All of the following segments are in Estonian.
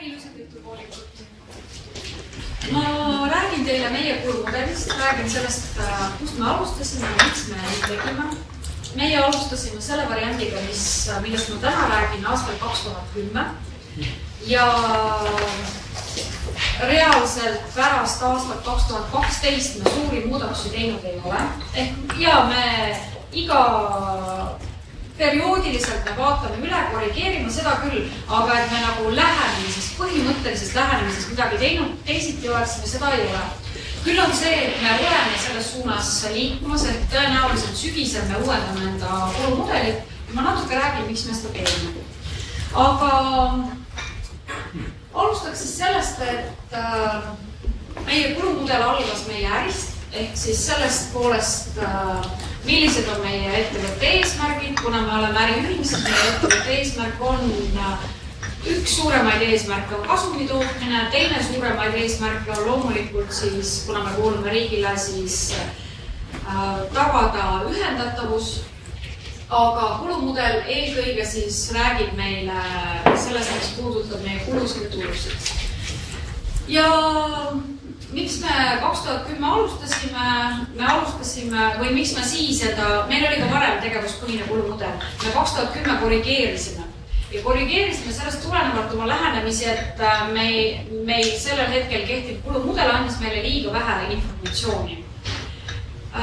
ilusat jutupoolikut. Ma räägin teile meie kulumudelist, räägin sellest, kust me alustasime ja miks me tegime. Meie alustasime selle variandiga, millest ma täna räägin aastal 2010 ja reaalselt pärast aastat 2012 me suuri muudatusi teinud ei ole. Ja me iga perioodiliselt me vaatame üle, korrigeerime seda küll, aga et me nagu põhimõttelisest lähenemisest midagi teinud, teisiti oleksime, seda ei ole. Küll on see, et me oleme selles suunas liikumas, et tõenäoliselt sügisel me uuendame enda kulumudelit ja ma natuke räägin, miks me seda teeme. Aga alustaks siis sellest, et meie kulumudel algas meie ärist, ehk siis sellest poolest, millised on meie ettevõtte eesmärgid, kuna me oleme äriühimised, meie ettevõtte eesmärk on üks suuremaid eesmärke on kasumi tootmine, teine suuremaid eesmärke on loomulikult siis, kuna me kuulume riigile, siis tagada ühendatavus. Aga kulumudel eelkõige siis räägib meile sellest, mis puudutab meie kulusid ja tulusid. Ja miks me 2010 alustasime, või miks me siis, meil oli ka varem tegevuspõhine kulumudel, me 2010 korrigeerisime. Ja korrigeerisime sellest tulenevalt oma lähenemisi, et meil sellel hetkel kehtiv kulumudel andis meile liiga vähe informatsiooni.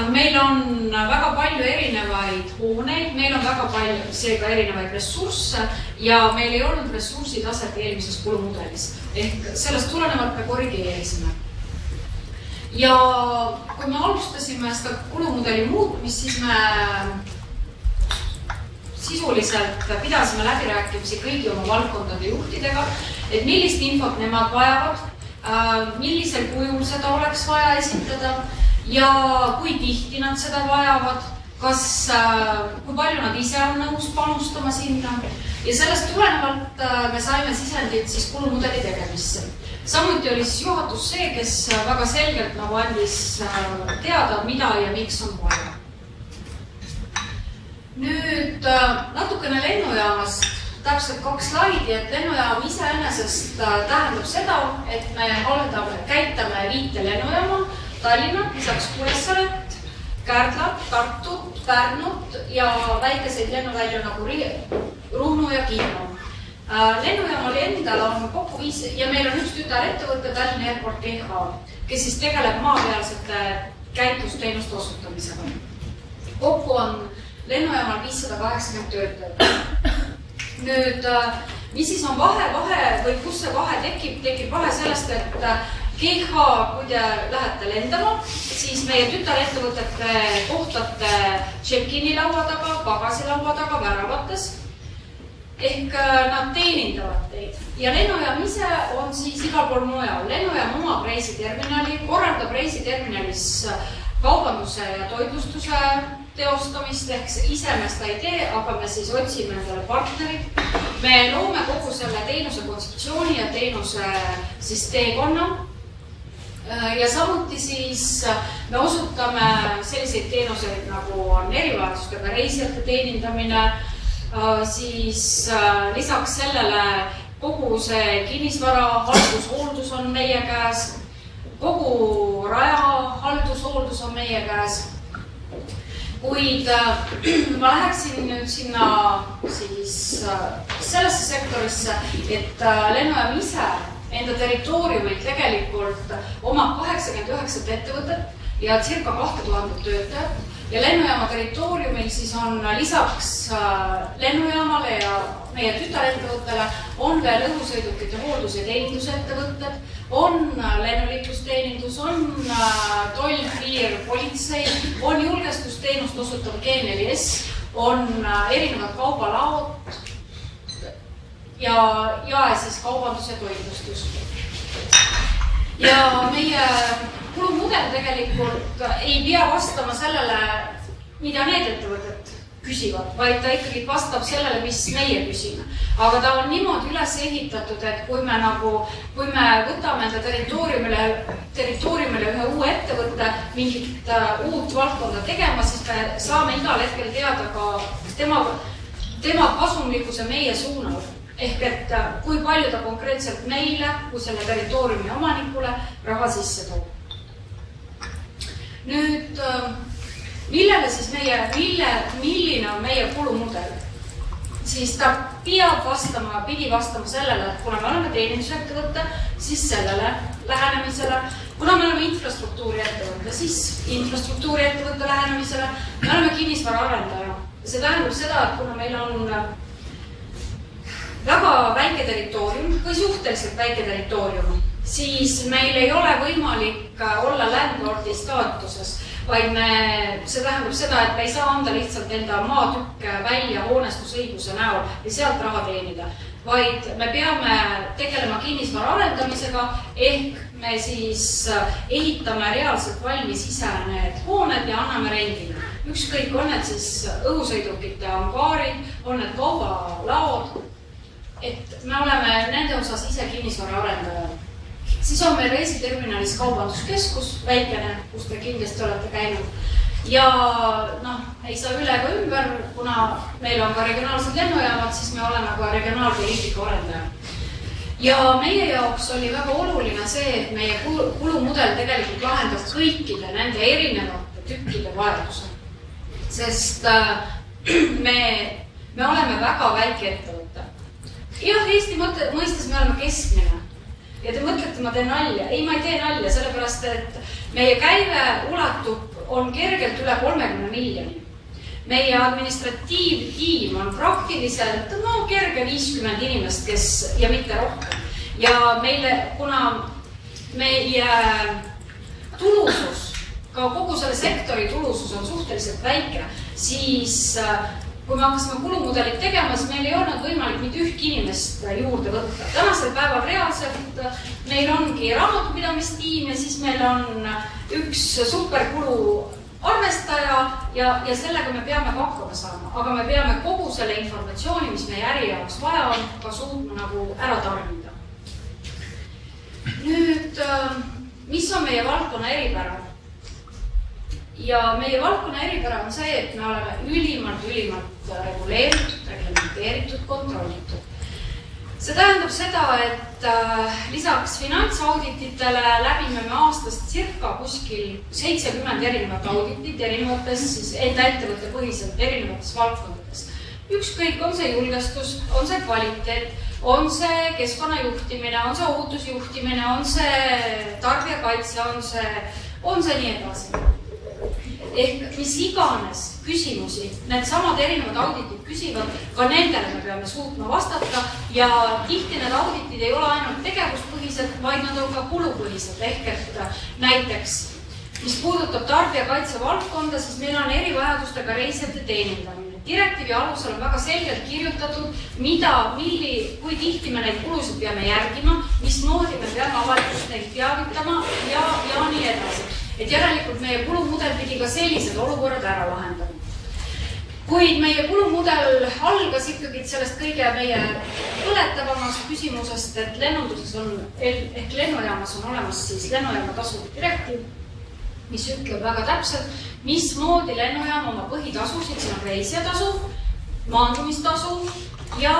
Meil on väga palju erinevaid hooneid, meil on väga palju seega erinevaid ressursse ja meil ei olnud ressursitaset eelmises kulumudelis. Ehk sellest tulenevalt me korrigeerisime. Ja kui me alustasime seda kulumudeli muutmist, siis me sisuliselt pidasime läbirääkimisi kõigi oma valdkondade juhtidega, et millist infot nemad vajavad, millisel kujul seda oleks vaja esitada ja kui tihti nad seda vajavad, kui palju nad ise on nõus panustama sinna. Ja sellest tulenevalt me saime sisendit siis kulumudeli tegemisse. Samuti oli siis juhatus see, kes väga selgelt nagu andis teada, mida ja miks on vaja. Nüüd natukene lennujaamast, täpselt 2 slaidi, et lennujaam iseenesest tähendab seda, et me käitame 5 lennujaama, Tallinna, lisaks Kuressaaret, Kärdlat, Tartut, Pärnut ja väikeseid lennuvälju nagu Ruhnu ja Kihnu. Lennujaamal endal on kokku 5 ja meil on üks tütarettevõte Tallinna Airport GH, kes siis tegeleb maapealsete käitlusteenuste osutamisega. Kokku on lennujaamal 580 töötajat. Nüüd, mis siis on vahe või kus see vahe tekib vahe sellest, et GH, kui te lähete lendama, siis meie tütarettevõtete kohtate check-in'i laua taga, pagasilaua taga, väravates. Ehk nad teenindavad teid. Ja lennujaam ise on siis igal pool mujal. Lennujaam omab reisiterminali, korraldab reisiterminalis kaubanduse ja toitlustuse teostamist, ehk ise me seda ei tee, aga me siis otsime endale partnerid. Me loome kogu selle teenuse kontseptsiooni ja teenuse siis teekonna. Ja samuti siis me osutame selliseid teenuseid, nagu on erivajadustega reisijate teenindamine, siis lisaks sellele kogu see kinnisvara haldushooldus on meie käes, kogu raja haldushooldus on meie käes. Kuid ma läheksin nüüd sinna siis sellesse sektorisse, et lennujaam ise enda territooriumil tegelikult omab 89 ettevõtet ja circa 2000 töötajat. Ja lennujaama territooriumil siis on lisaks lennujaamale ja meie tütarettevõttele on veel õhusõidukite hooldus- ja teenindusettevõtted, on lennuliiklusteenindus, on toll, piir, politsei, on julgestusteenust osutav G4S, on erinevad kaubalaod ja siis kaubandus ja toitlustus. Ja meie kulumudel tegelikult ei pea vastama sellele, mida need ettevõtted küsivad, vaid ta ikkagi vastab sellele, mis meie küsime. Aga ta on niimoodi üles ehitatud, et kui me võtame enda territooriumile ühe uue ettevõtte mingit uut valdkonda tegema, siis me saame igal hetkel teada ka tema kasumlikkuse meie suunal. ehk et kui palju ta konkreetselt meile kui selle territooriumi omanikule raha sisse toob. Nüüd, millele siis milline on meie kulumudel? Siis ta pidi vastama sellele, et kuna me oleme teenindusettevõtte, siis sellele lähenemisele, kuna me oleme infrastruktuuri ettevõtte, siis infrastruktuuri ettevõtte lähenemisele, me oleme kinnisvara arendaja. See tähendab seda, et kuna meil on väga väike territoorium või suhteliselt väike territoorium, siis meil ei ole võimalik olla landlordi staatuses, vaid see tähendab seda, et me ei saa anda lihtsalt enda maatükke välja hoonestusõiguse näol ja sealt raha teenida, vaid me peame tegelema kinnisvara arendamisega, ehk me siis ehitame reaalselt valmis ise need hooned ja anname rendile. Ükskõik, on need siis õhusõidukite angaarid, on need kaubalaod, et me oleme nende osas ise kinnisvara arendaja. Siis on meil reisiterminalis kaubanduskeskus, väikene, kus te kindlasti olete käinud. Ja ei saa üle ega ümber, kuna meil on ka regionaalsed lennujaamad, siis me oleme ka regionaalpoliitika arendaja. Ja meie jaoks oli väga oluline see, et meie kulumudel tegelikult lahendab kõikide nende erinevate tükkide vajaduse. Sest me oleme väga väike ettevõte. Jah, Eesti mõistes me oleme keskmine. Ja te mõtlete, ma teen nalja. Ei, ma ei tee nalja, sellepärast, et meie käive on kergelt üle 30 miljoni. Meie administratiivtiim on praktiliselt kerge 50 inimest, ja mitte rohkem. Ja kuna meie tulusus, ka kogu selle sektori tulusus on suhteliselt väike, siis kui me hakkasime kulumudelit tegema, siis meil ei olnud võimalik mitte ühtki inimest juurde võtta. Tänasel päeval reaalselt meil ongi raamatupidamistiim ja siis meil on üks superkulu arvestaja ja sellega me peame hakkama saama. Aga me peame kogu selle informatsiooni, mis meie äri jaoks vaja on, ka suutma ära tarnida. Nüüd, mis on meie valdkonna eripära? Ja meie valdkonna eripära on see, et me oleme ülimalt reguleeritud, reglementeeritud, kontrollitud. See tähendab seda, et lisaks finantsaudititele läbime me aastast circa kuskil 70 erinevat auditit erinevates siis enda ettevõtte põhiselt erinevates valdkondades. Ükskõik, on see julgestus, on see kvaliteet, on see keskkonnajuhtimine, on see ohutusjuhtimine, on see tarbijakaitse, on see nii edasi. Ehk mis iganes küsimusi, need samad erinevad auditid küsivad, ka nendele me peame suutma vastata ja tihti need auditid ei ole ainult tegevuspõhised, vaid nad on ka kulupõhised. Ehk et näiteks, mis puudutab tarbijakaitse valdkonda, siis meil on erivajadustega reisijate teenindamine. Direktiivi alusel on väga selgelt kirjutatud, kui tihti me neid kulusid peame järgima, mismoodi me peame avalikkust neid teavitama ja nii edasi. Et järelikult meie kulumudel pidi ka sellised olukorrad ära lahendama. Kuid meie kulumudel algas ikkagi sellest kõige meie põletavamast küsimusest, et lennunduses ehk lennujaamas on olemas siis lennujaama tasu direktiiv, mis ütleb väga täpselt, mismoodi lennujaam oma põhitasusid, siin on reisijatasu, maandumistasu ja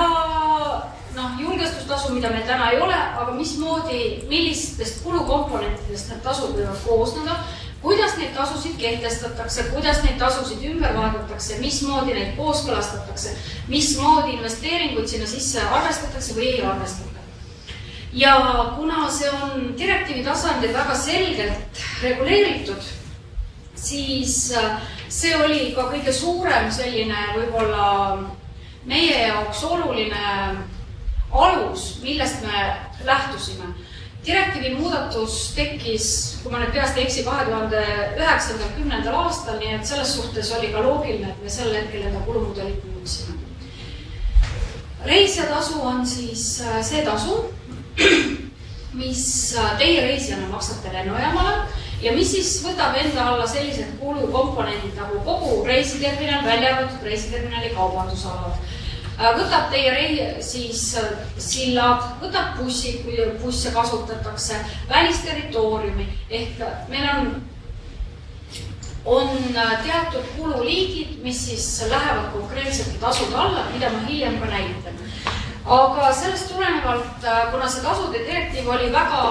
julgestustasu, mida meil täna ei ole, aga millistest kulukomponentidest need tasud võivad koosneda, kuidas neid tasusid kehtestatakse, kuidas neid tasusid ümber vaadatakse, mismoodi neid kooskõlastatakse, mismoodi investeeringuid sinna sisse arvestatakse või ei arvestata. Ja kuna see on direktiivi tasandil väga selgelt reguleeritud, siis see oli ka kõige suurem selline võib-olla meie jaoks oluline alus, millest me lähtusime. Direktiivi muudatus tekkis, kui ma nüüd peast ei eksi, 2009-10. aastal, nii et selles suhtes oli ka loogiline, et me sel hetkel enda kulumudelit muutsime. Reisijatasu on siis see tasu, mis teie reisijana maksate lennujaamale ja mis siis võtab enda alla sellised kulukomponendid nagu kogu reisiterminal, välja arvatud reisiterminali kaubandusalad. Võtab teie sillad, võtab bussid, kui busse kasutatakse, välisterritooriumi, ehk meil on teatud kululiigid, mis siis lähevad konkreetsete tasud alla, mida ma hiljem ka näitan. Aga sellest tulenevalt, kuna see tasude direktiiv oli väga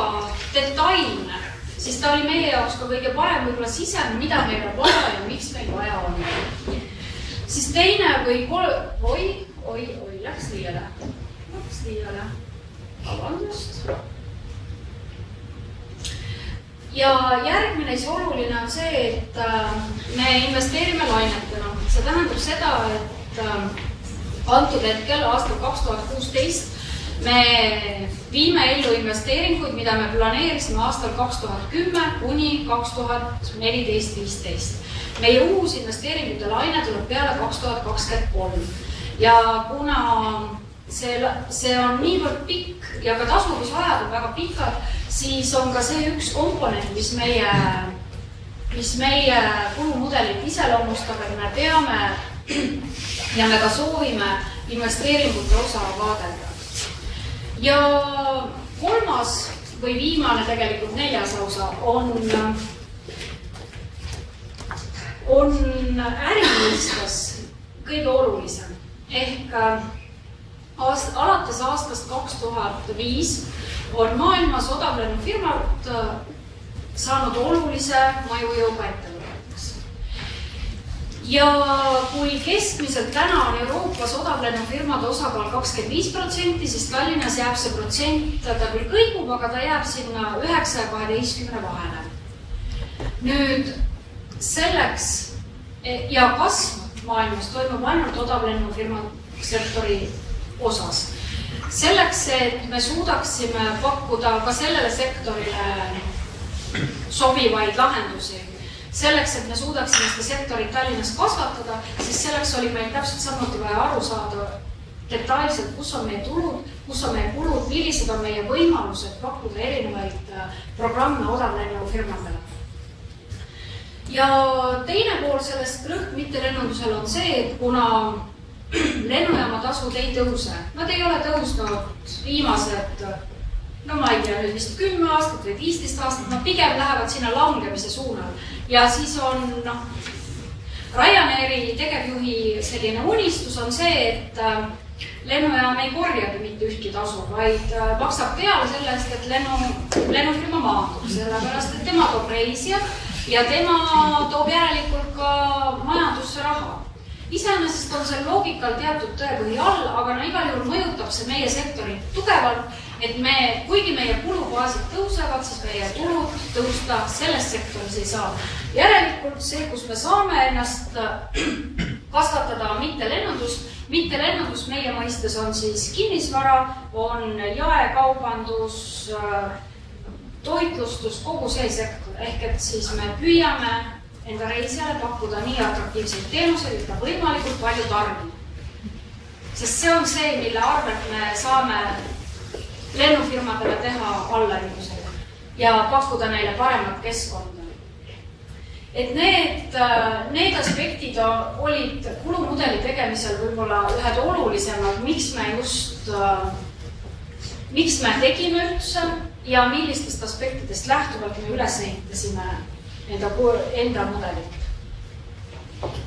detailne, siis ta oli meie jaoks ka kõige parem võib-olla sisend, mida meil on vaja ja miks meil vaja on. Siis teine või läks liiale. Vabandust. Ja järgmine oluline on see, et me investeerime lainetena. See tähendab seda, et antud hetkel aastal 2016 me viime ellu investeeringuid, mida me planeerisime aastal 2010 kuni 2014-15. Meie uus investeeringute laine tuleb peale 2023. Ja kuna see on niivõrd pikk ja ka tasuvusajad on väga pikad, siis on ka see üks komponent, mis meie kulumudelit iseloomustab, et me peame ja me ka soovime investeeringute osa vaadelda. Ja kolmas või viimane tegelikult neljas osa on ärimõistes kõige olulisem. Ehk alates aastast 2005 on maailmas odavlennufirmad saanud olulise mõjujõuga ettevõteteks. Ja kui keskmiselt täna on Euroopas odavlennufirmade osakaal 25%, siis Tallinnas jääb see protsent, ta küll kõigub, aga ta jääb sinna 9 ja 12 vahele. Nüüd selleks ja kasv maailmas toimub ainult odavlennufirma sektori osas. Selleks, et me suudaksime pakkuda ka sellele sektorile sobivaid lahendusi, selleks, et me suudaksime seda sektorit Tallinnas kasvatada, siis selleks oli meil täpselt samuti vaja aru saada detailselt, kus on meie tulud, kus on meie kulud, millised on meie võimalused pakkuda erinevaid programme odavlennufirmadele. Ja teine pool sellest rõhk mittelennundusel on see, et kuna lennujaama tasud ei tõuse. Nad ei ole tõusnud viimased, ma ei tea, nüüd vist 10 aastat või 15 aastat, nad pigem lähevad sinna langemise suunal. Ja siis on, Ryanairi tegevjuhi selline unistus on see, et lennujaam ei korjagi mitte ühtki tasu, vaid maksab peale sellest, et lennufirma maandub, sellepärast, et tema toob reisijad ja tema toob järelikult ka majandusse raha. Iseenesest on see loogikal teatud tõepõhi all, aga igal juhul mõjutab see meie sektorit tugevalt, et kuigi meie kulubaasid tõusevad, siis meie tulud tõusta selles sektoris ei saa. Järelikult see, kus me saame ennast kasvatada mittelennundus meie mõistes on siis kinnisvara, on jaekaubandus, toitlustus, kogu see sektor. Ehk et siis me püüame enda reisijale pakkuda nii atraktiivseid teenuseid, et ta võimalikult palju tarbib. Sest see on see, mille arvelt me saame lennufirmadele teha allahinduseid ja pakkuda neile paremat keskkonda. Et need aspektid olid kulumudeli tegemisel võib-olla ühed olulisemad, miks me tegime üldse ja millistest aspektidest lähtuvalt me üles ehitasime enda mudelit.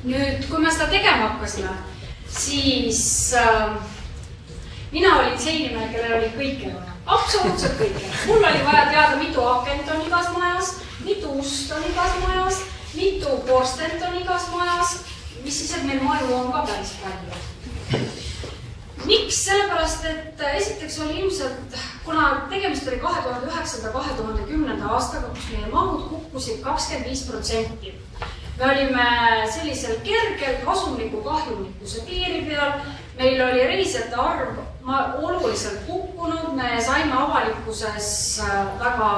Nüüd, kui me seda tegema hakkasime, siis mina olin see inimene, kellel oli kõike vaja. Absoluutselt kõike. Mul oli vaja teada, mitu akent on igas majas, mitu ust on igas majas, mitu korstent on igas majas, mis siis, et meil maju on ka päris palju. Miks? Sellepärast, et esiteks oli ilmselt, kuna tegemist oli 2009-2010 aastaga, kus meie mahud kukkusid 25%. Me olime sellisel kergel kasumliku kahjumlikkuse piiri peal, meil oli reisijate arv oluliselt kukkunud, me saime avalikkuses väga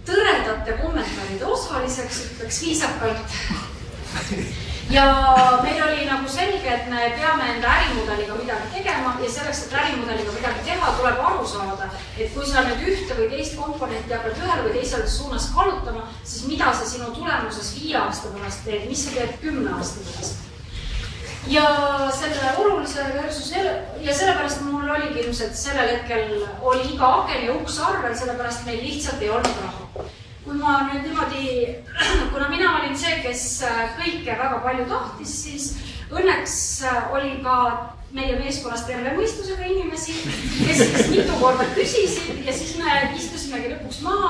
tõredate kommentaaride osaliseks, ütleks viisakalt. Ja meil oli nagu selge, et me peame enda ärimudeliga midagi tegema ja selleks, et ärimudeliga midagi teha, tuleb aru saada, et kui sa nüüd ühte või teist komponenti hakkad ühel või teisel suunas kallutama, siis mida sa sinu tulemuses 5 aasta pärast teed, mis sa teed 10 aasta pärast. Ja selle olulise versus ja sellepärast mul oligi ilmselt sellel hetkel oli iga aken ja uks arvel, sellepärast meil lihtsalt ei olnud raha. kui ma nüüd niimoodi, kuna mina olin see, kes kõike väga palju tahtis, siis õnneks oli ka meie meeskonnas terve mõistusega inimesi, kes mitu korda küsisid ja siis me istusimegi lõpuks maha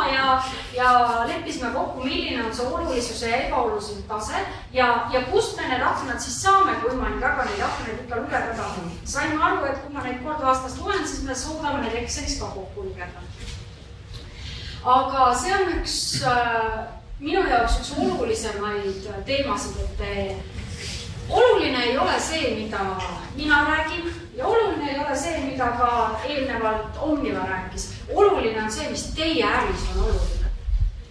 ja leppisime kokku, milline on see olulisuse ja ebaolulisuse tase ja kust me need aknad siis saame, kui ma väga neid aknaid ikka lugeda tahan. Sain aru, et kui ma neid kord aastas loen, siis me suudame need Excelis ka kokku lugeda. Aga see on minu jaoks üks olulisemaid teemasid, et oluline ei ole see, mida mina räägin ja oluline ei ole see, mida ka eelnevalt Omniva rääkis. Oluline on see, mis teie äris on oluline.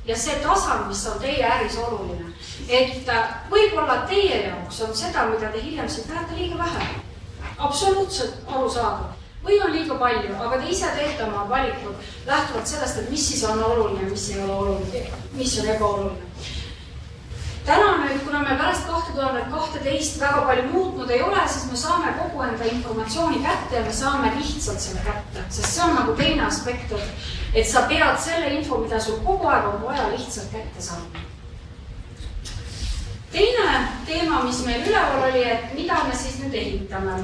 Ja see tasand, mis on teie äris oluline. Et võib-olla teie jaoks on seda, mida te hiljem siit näete liiga vähe. Absoluutselt aru saada. Või on liiga palju, aga te ise teete oma valikud lähtuvalt sellest, et mis siis on oluline, mis ei ole oluline, mis on ebaoluline. Täna nüüd, kuna me pärast 2012 väga palju muutnud ei ole, siis me saame kogu enda informatsiooni kätte ja me saame lihtsalt selle kätte. Sest see on nagu teine aspekt, et sa pead selle info, mida sul kogu aeg on vaja lihtsalt kätte saama. Teine teema, mis meil üleval oli, et mida me siis nüüd ehitame.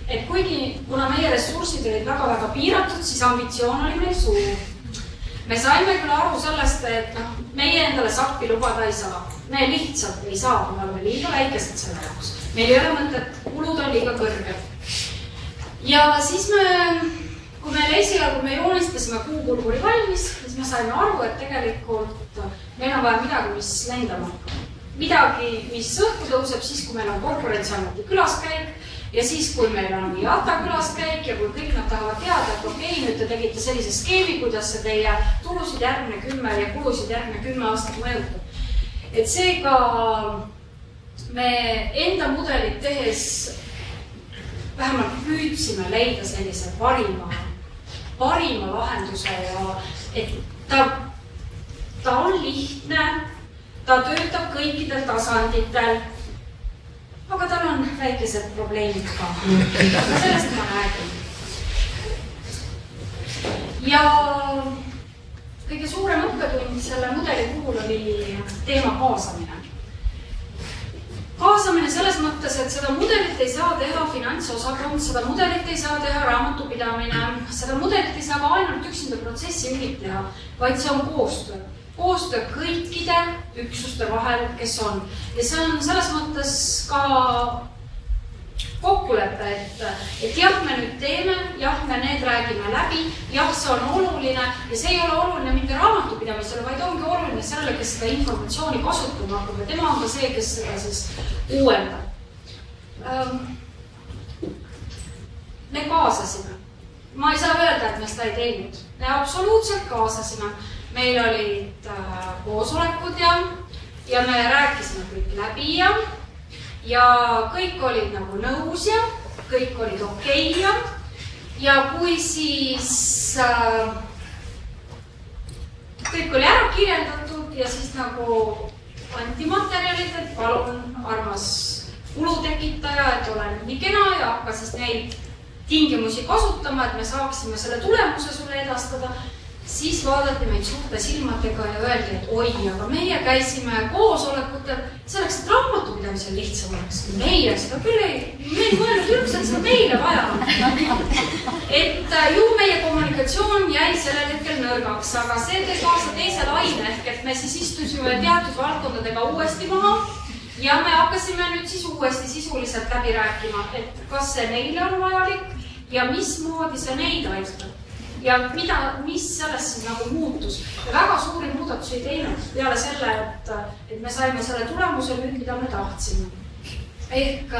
Et kuigi, kuna meie ressursid olid väga-väga piiratud, siis ambitsioon oli meil suur. Me saime küll aru sellest, et meie endale sappi lubada ei saa. Me lihtsalt ei saa, me oleme liiga väikesed selle jaoks. Meil ei ole mõtet, kulud on liiga kõrged. Ja siis kui meil esialgu me joonistasime kuupulguri valmis, siis me saime aru, et tegelikult meil on vaja midagi, mis lendama. Midagi, mis õhku tõuseb siis, kui meil on Konkurentsiameti külaskäik ja siis, kui meil on IATA külaskäik ja kui kõik nad tahavad teada, et okei, nüüd te tegite sellise skeemi, kuidas see teie tulusid järgmine 10 ja kulusid järgmine 10 aastat mõjutab. Et seega me enda mudelit tehes vähemalt püüdsime leida sellise parima lahenduse ja et ta on lihtne, ta töötab kõikidel tasanditel, aga tal on väikesed probleemid ka. Aga sellest ma räägin. Ja kõige suurem õppetund selle mudeli puhul oli teema kaasamine. Kaasamine selles mõttes, et seda mudelit ei saa teha finantsosakond, seda mudelit ei saa teha raamatupidamine, seda mudelit ei saa ka ainult üksinda protsessi juhid teha, vaid see on koostöö. Koostöö kõikide üksuste vahel, kes on. Ja see on selles mõttes ka kokkulepe, et jah, me nüüd teeme, jah, me need räägime läbi, jah, see on oluline ja see ei ole oluline mitte raamatupidamisele, vaid ongi oluline sellele, kes seda informatsiooni kasutama hakkab ja tema on ka see, kes seda siis uuendab. Me kaasasime. Ma ei saa öelda, et me seda ei teinud. Me absoluutselt kaasasime. Meil olid koosolekud ja me rääkisime kõik läbi ja kõik olid nagu nõus ja kõik olid okei ja kui siis kõik oli ära kirjeldatud ja siis nagu anti materjalid, et palun armas kulutekitaja, et olen nii kena ja hakka siis neid tingimusi kasutama, et me saaksime selle tulemuse sulle edastada. Siis vaadati meid suurte silmadega ja öeldi, et oi, aga meie käisime koosolekutel selleks, et raamatupidamisel lihtsam oleks. Meie seda küll me ei mõelnud üldse, et seda meile vaja on. Et ju meie kommunikatsioon jäi sellel hetkel nõrgaks, aga see tõi kaasa teise laine, ehk et me siis istusime teatud valdkondadega uuesti maha ja me hakkasime nüüd siis uuesti sisuliselt läbi rääkima, et kas see neile on vajalik ja mismoodi see neid aitab. Ja mis sellest siis nagu muutus. Ja väga suuri muudatusi ei teinud peale selle, et me saime selle tulemuse nüüd, mida me tahtsime. Ehk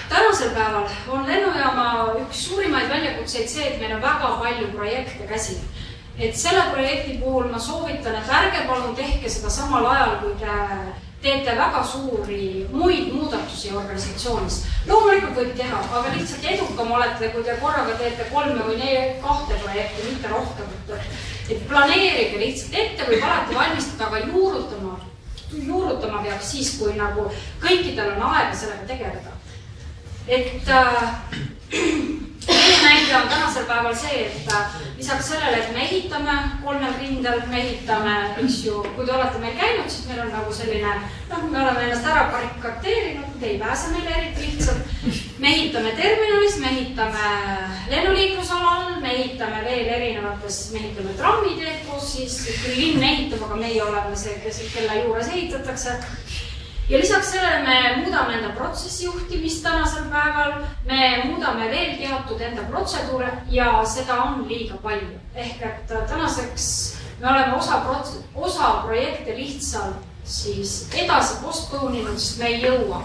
tänasel päeval on lennujaama üks suurimaid väljakutseid see, et meil on väga palju projekte käsil. Et selle projekti puhul ma soovitan, et ärge palun tehke seda samal ajal, kui te teete väga suuri muid muudatusi organisatsioonis. Loomulikult võib teha, aga lihtsalt edukam olete, kui te korraga teete 3 või 2 projekti, mitte rohkem. Et planeerige lihtsalt ette või alati valmistada, aga juurutama peab siis, kui nagu kõikidel on aega sellega tegeleda. Et meie näide on tänasel päeval see, et lisaks sellele, et me ehitame 3 rindel, me ehitame, eks ju, kui te olete meil käinud, siis meil on nagu selline, me oleme ennast ära barrikadeerinud, te ei pääse meile eriti lihtsalt. Me ehitame terminalis, me ehitame lennuliiklusalal, me ehitame veel erinevates, me ehitame trammiteed, kus siis küll linn ehitab, aga meie oleme see, kelle juures ehitatakse. Ja lisaks sellele me muudame enda protsessijuhtimist tänasel päeval, me muudame veel teatud enda protseduure ja seda on liiga palju. Ehk et tänaseks me oleme osa projekte lihtsalt siis edasi postpooninud, sest me ei jõua.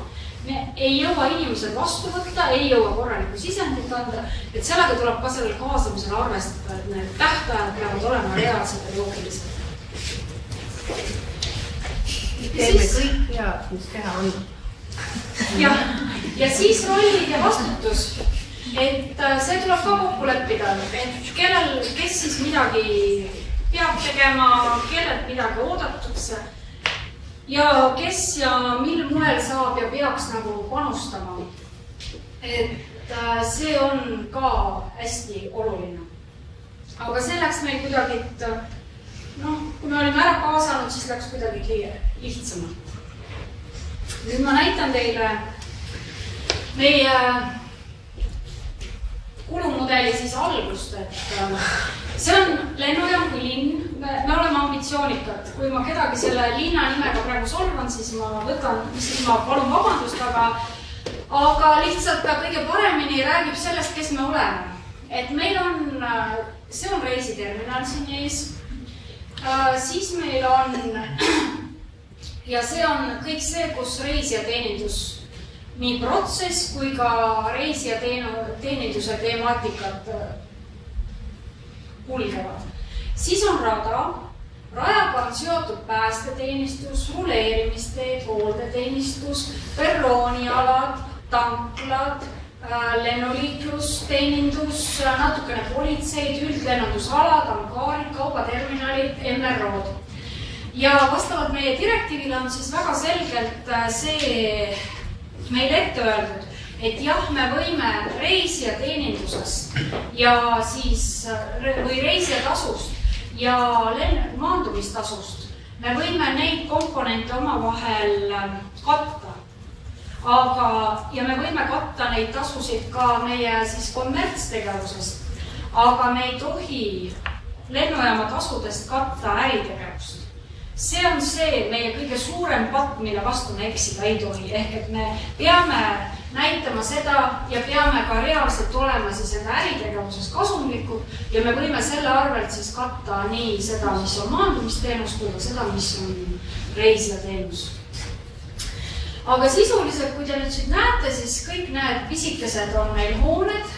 Me ei jõua inimesed vastu võtta, ei jõua korralikku sisendit anda, et sellega tuleb ka sellel kaasamisel arvestada, et need tähtajad peavad olema reaalsed ja loogilised. Teeme kõik head, mis teha on. Ja siis rollid ja vastutus, et see tuleb ka kokku leppida, et kes siis midagi peab tegema, kellelt midagi oodatakse ja kes ja mil moel saab ja peaks nagu panustama. Et see on ka hästi oluline. Aga see läks meil kuidagi, kui me olime ära kaasanud, siis läks kuidagi lihtsamalt. Nüüd ma näitan teile meie kulumudeli siis algust, et see on lennujaam kui linn. Me oleme ambitsioonikad. Kui ma kedagi selle linna nimega praegu solvan, siis ma palun vabandust, aga lihtsalt ka kõige paremini räägib sellest, kes me oleme. Et meil on, see on reisiterminal siin ees. Siis meil on, ja see on kõik see, kus reisijateenindus, nii protsess kui ka reisijateeninduse temaatikad kulgevad. Siis on rada, rajaga on seotud päästeteenistus, ruleerimisteed, hooldeteenistus, perroonialad, tanklad, lennuliiklus, teenindus, natukene politseid, üldlennundusalad, ankaarid, kaubaterminalid, MRO-d. Ja vastavalt meie direktiivile on siis väga selgelt see meil ette öeldud, et jah, me võime reisijateenindusest ja siis, või reisijatasust ja maandumistasust, me võime neid komponente omavahel katta. Ja me võime katta neid tasusid ka meie siis kommertstegevusest, aga me ei tohi lennujaama tasudest katta äritegevust. See on see meie kõige suurem patt, mille vastu me eksida ei tohi. Ehk et me peame näitama seda ja peame ka reaalselt olema siis enda äritegevusest kasumlikud ja me võime selle arvelt siis katta nii seda, mis on maandumisteenus, kui ka seda, mis on reisijateenus. Aga sisuliselt, kui te nüüd siit näete, siis kõik need pisikesed on meil hooned.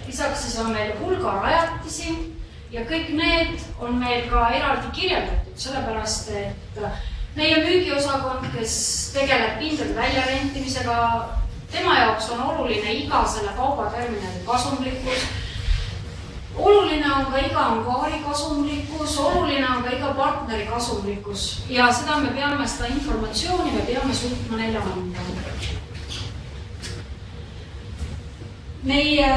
Lisaks siis on meil hulga rajatisi ja kõik need on meil ka eraldi kirjeldatud, sellepärast, et meie müügiosakond, kes tegeleb pindade väljarentimisega, tema jaoks on oluline iga selle kaubaterminali kasumlikkus. Oluline on ka iga angaari kasumlikkus, oluline on ka iga partneri kasumlikkus ja seda me peame seda informatsiooni, me peame suutma neile anda. Meie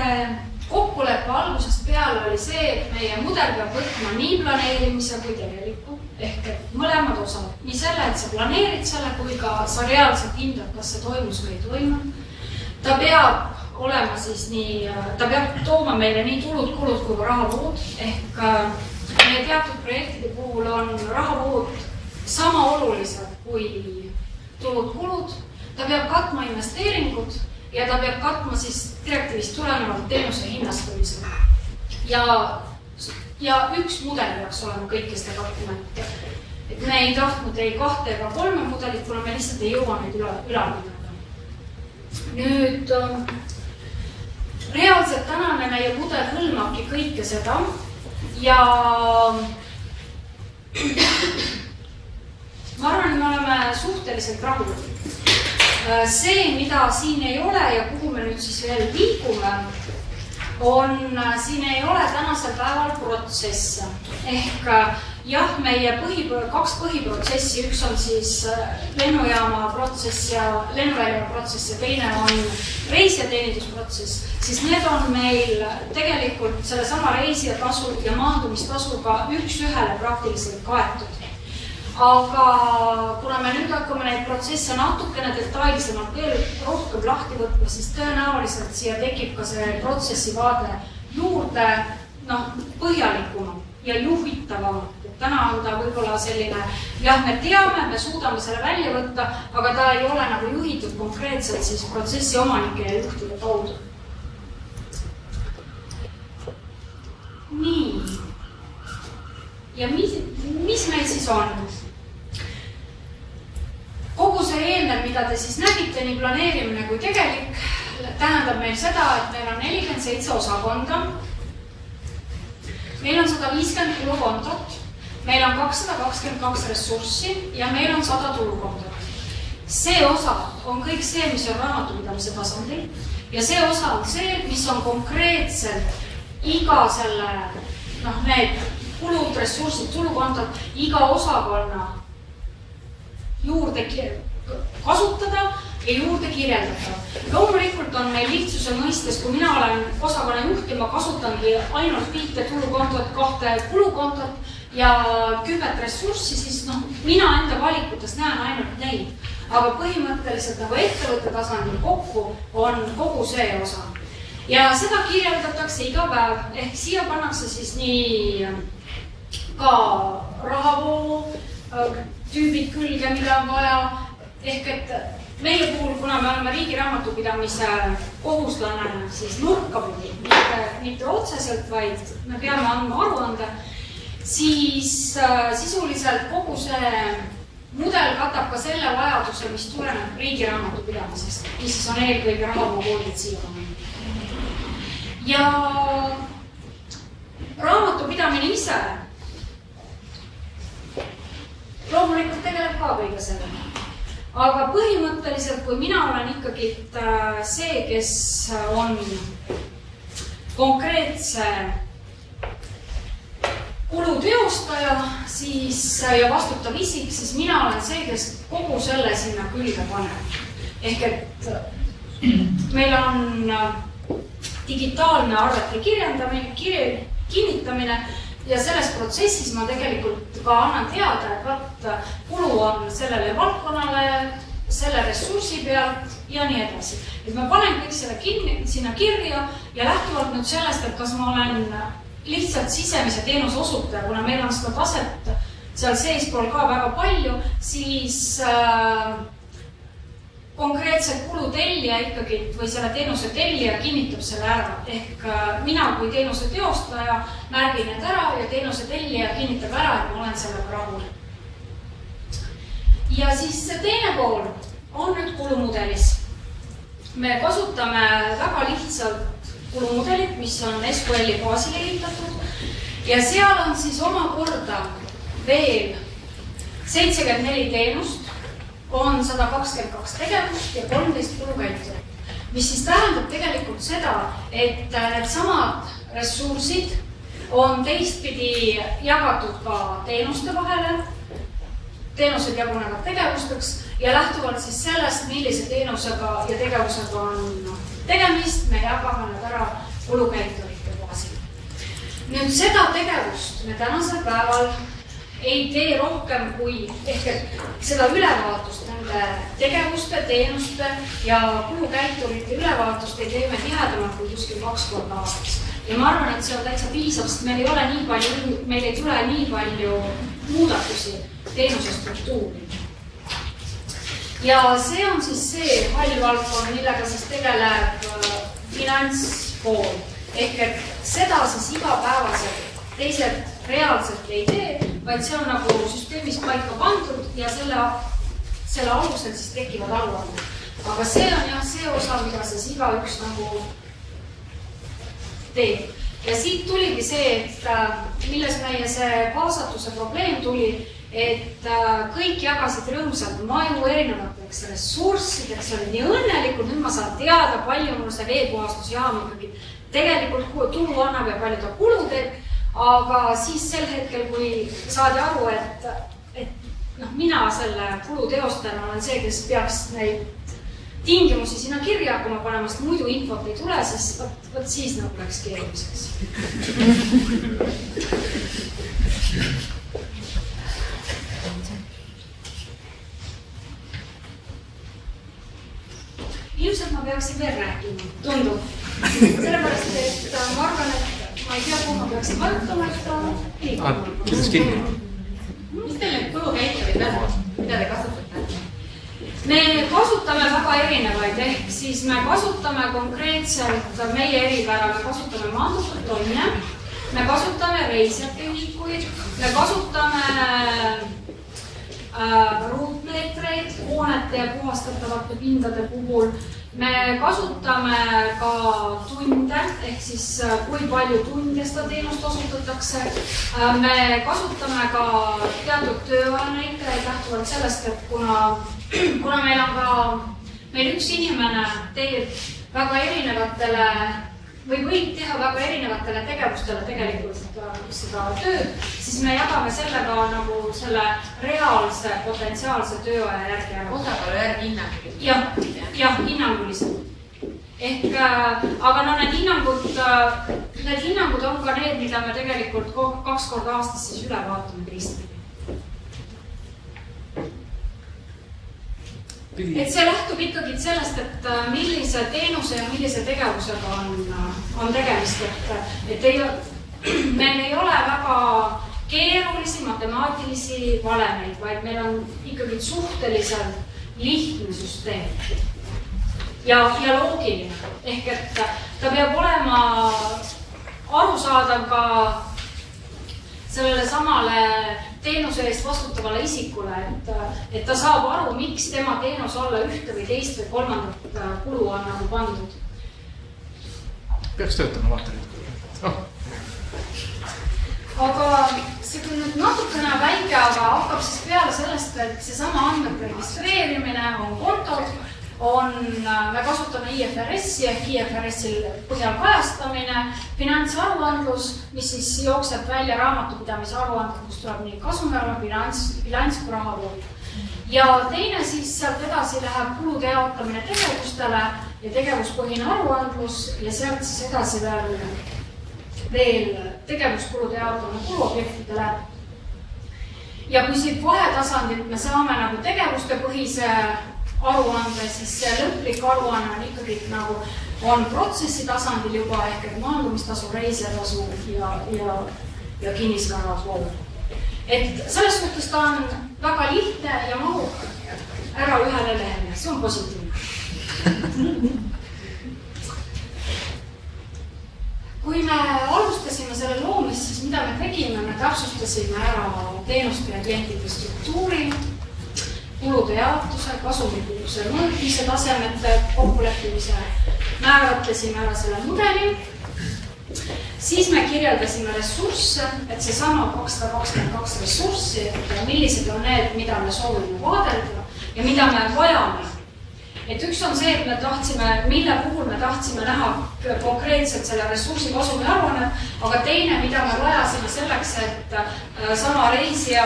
kokkuleppe algusest peale oli see, et meie mudel peab võtma nii planeerimise kui tegeliku, ehk et mõlemad osad. Nii selle, et sa planeerid selle, kui ka sa reaalselt hindad, kas see toimus või ei toimunud. Ta peab olema siis nii, ta peab tooma meile nii tulud-kulud kui ka rahavood, ehk meie teatud projektide puhul on rahavood sama olulised kui tulud-kulud, ta peab katma investeeringud ja ta peab katma siis direktiivist tulenevalt teenuse hinnastamise. Ja üks mudel peaks olema kõikeste katma, et me ei tahtnud ei 2 ega 3 mudelit, kuna me lihtsalt ei jõua neid ülalpidada. Nüüd reaalselt tänane meie mudel hõlmabki kõike seda ja ma arvan, et me oleme suhteliselt rahul. See, mida siin ei ole ja kuhu me nüüd siis veel liigume, siin ei ole tänasel päeval protsesse. Ehk jah, meie kaks põhiprotsessi, üks on siis lennujaama protsess ja lennuvälja protsess ja teine on reisijateenindusprotsess, siis need on meil tegelikult sellesama reisijatasu ja maandumistasuga üks-ühele praktiliselt kaetud. Aga kuna me nüüd hakkame neid protsesse natukene detailsemalt veel rohkem lahti võtma, siis tõenäoliselt siia tekib ka see protsessi vaade juurde põhjalikuma ja juhitavama. Täna on ta võib-olla selline, jah, me teame, me suudame selle välja võtta, aga ta ei ole nagu juhitud konkreetselt siis protsessi omanike ja juhtide kaudu. Nii. Ja mis meil siis on? Kogu see eelnev, mida te siis nägite, nii planeerimine kui tegelik, tähendab meil seda, et meil on 47 osakonda. Meil on 150 kulukontot. Meil on 222 ressurssi ja meil on 100 tulukontot. See osa on kõik see, mis on raamatupidamise tasandil ja see osa on see, mis on konkreetselt iga selle, need kulud, ressursid, tulukontot, iga osakonna juurde kasutada ja juurde kirjeldada. Loomulikult on meil lihtsuse mõistes, kui mina olen osakonna juht ja ma kasutangi ainult 5 tulukontot, 2 kulukontot ja 10 ressurssi, siis mina enda valikutes näen ainult neid. Aga põhimõtteliselt nagu ettevõtte tasandil kokku on kogu see osa. Ja seda kirjeldatakse iga päev, ehk siia pannakse siis nii ka rahavoo tüübid külge, mida on vaja, ehk et meie puhul, kuna me oleme riigi raamatupidamise kohuslane, siis nurkapidi, mitte otseselt, vaid me peame andma aruande, siis sisuliselt kogu see mudel katab ka selle vajaduse, mis tuleneb riigi raamatupidamisest, mis siis on eelkõige rahavookoodid siiamaani. Ja raamatupidamine ise loomulikult tegeleb ka kõige selle. Aga põhimõtteliselt, kui mina olen ikkagi see, kes on konkreetse kuluteostaja ja vastutav isik, siis mina olen see, kes kogu selle sinna külge paneb. Ehk et meil on digitaalne arvete kinnitamine ja selles protsessis ma tegelikult ka annan teada, et kulu on sellele valdkonnale, selle ressursi pealt ja nii edasi. Et ma panen kõik selle sinna kirja ja lähtuvalt nüüd sellest, et kas ma olen lihtsalt sisemise teenuse osutaja, kuna meil on seda taset seal seespool ka väga palju, siis konkreetselt kulutellija ikkagi või selle teenuse tellija kinnitab selle ära. Ehk mina kui teenuse teostaja märgin need ära ja teenuse tellija kinnitab ära, et ma olen sellega rahul. Ja siis see teine pool on nüüd kulumudelis. Me kasutame väga lihtsalt kulumudelit, mis on SQL-i baasil ehitatud ja seal on siis omakorda veel 74 teenust, on 122 tegevust ja 13 kulukäiturit, mis siis tähendab tegelikult seda, et need samad ressursid on teistpidi jagatud ka teenuste vahele, teenused jagunevad tegevusteks ja lähtuvalt siis sellest, millise teenusega ja tegevusega on tegemist, me jagame need ära kulukäiturite baasil. Nüüd seda tegevust me tänasel päeval ei tee rohkem kui seda ülevaatust nende tegevuste, teenuste ja kulukäiturite ülevaatust ei tee me tihedamalt kui kuskil 2 korda aastas. Ja ma arvan, et see on täitsa piisav, sest meil ei tule nii palju muudatusi teenuse struktuuri. Ja see on siis see hall valdkond, millega siis tegeleb finantspool. Ehk et seda siis igapäevaselt teised reaalselt ei tee, vaid see on nagu süsteemis paika pandud ja selle alusel siis tekivad aruanded. Aga see on jah see osa, mida siis igaüks nagu teeb. Ja siit tuligi see, et milles meie see kaasatuse probleem tuli, et kõik jagasid rõõmsalt maju erinevateks ressurssideks, olid nii õnnelikud, nüüd ma saan teada, palju mul see veepuhastusjaam ikkagi tegelikult tulu annab ja palju ta kulu teeb, aga siis sel hetkel, kui saadi aru, et mina selle kulu teostajana olen see, kes peaks neid tingimusi sinna kirja hakkama panema, sest muidu infot ei tule, siis võt siis nagu läks keeruliseks. Ilmselt ma peaksin veel rääkima, tundub. Sellepärast, et ma arvan, et ma ei tea, kuhu ma peaksin vajutama, et kuidas kinni? Mis teil need kulukäiturid on? Mida te kasutate? Me kasutame väga erinevaid, ehk siis me kasutame konkreetselt meie eripära, me kasutame maandutud tonne, me kasutame reisijate ühikuid, me kasutame ruutmeetreid hoonete ja puhastatavate pindade puhul. Me kasutame ka tunde, ehk siis kui palju tunde seda teenust osutatakse. Me kasutame ka teatud tööaja näitajaid lähtuvalt sellest, et kuna meil üks inimene teeb väga erinevatele või võib teha väga erinevatele tegevustele tegelikult seda tööd, siis me jagame sellega nagu selle reaalse potentsiaalse tööaja järgi ära. Osakaalu järgi hinnanguliselt? Jah, hinnanguliselt. Ehk, aga need hinnangud on ka need, mida me tegelikult 2 korda aastas siis üle vaatame Kristini. Et see lähtub ikkagi sellest, et millise teenuse ja millise tegevusega on tegemist, et meil ei ole väga keerulisi matemaatilisi valemeid, vaid meil on ikkagi suhteliselt lihtne süsteem ja loogiline. Ehk et ta peab olema arusaadav ka sellele samale teenuse eest vastutavale isikule, et ta saab aru, miks tema teenus olla ühte või teist või kolmandat kulu on nagu pandud. Peaks töötama vaata. Aga see küll nüüd natukene väike, aga hakkab siis peale sellest, et seesama andmete registreerimine on kontod, me kasutame IFRS-i ehk IFRS-il põhjal kajastamine, finantsaruandlus, mis siis jookseb välja raamatupidamise aruanded, kus tuleb nii kasumiaruanne, bilanss kui rahavool. Ja teine siis sealt edasi läheb kulude jaotamine tegevustele ja tegevuspõhine aruandlus ja sealt siis edasi veel tegevuskulude jaotamine kuluobjektidele. Ja kui siit vahetasandit me saame nagu tegevuste põhise aruande, siis see lõplik aruanne on ikkagi nagu on protsessi tasandil juba ehk maandumistasu, reisijatasu ja kinnisvara pool. Et selles suhtes ta on väga lihtne ja mahub ära ühele lehele, see on positiivne. Kui me alustasime selle loomist, siis mida me tegime, me täpsustasime ära teenuste ja klientide struktuuri, kulude jaotuse, kasumlikkuse mõõtmise tasemete kokkuleppimise, määratlesime ära selle mudeli, siis me kirjeldasime ressursse, et seesama 222 ressurssi, et millised on need, mida me soovime vaadelda ja mida me vajame. Et üks on see, et mille puhul me tahtsime näha konkreetselt selle ressursi kasumi aruannet, aga teine, mida me vajasime selleks, et sama reisija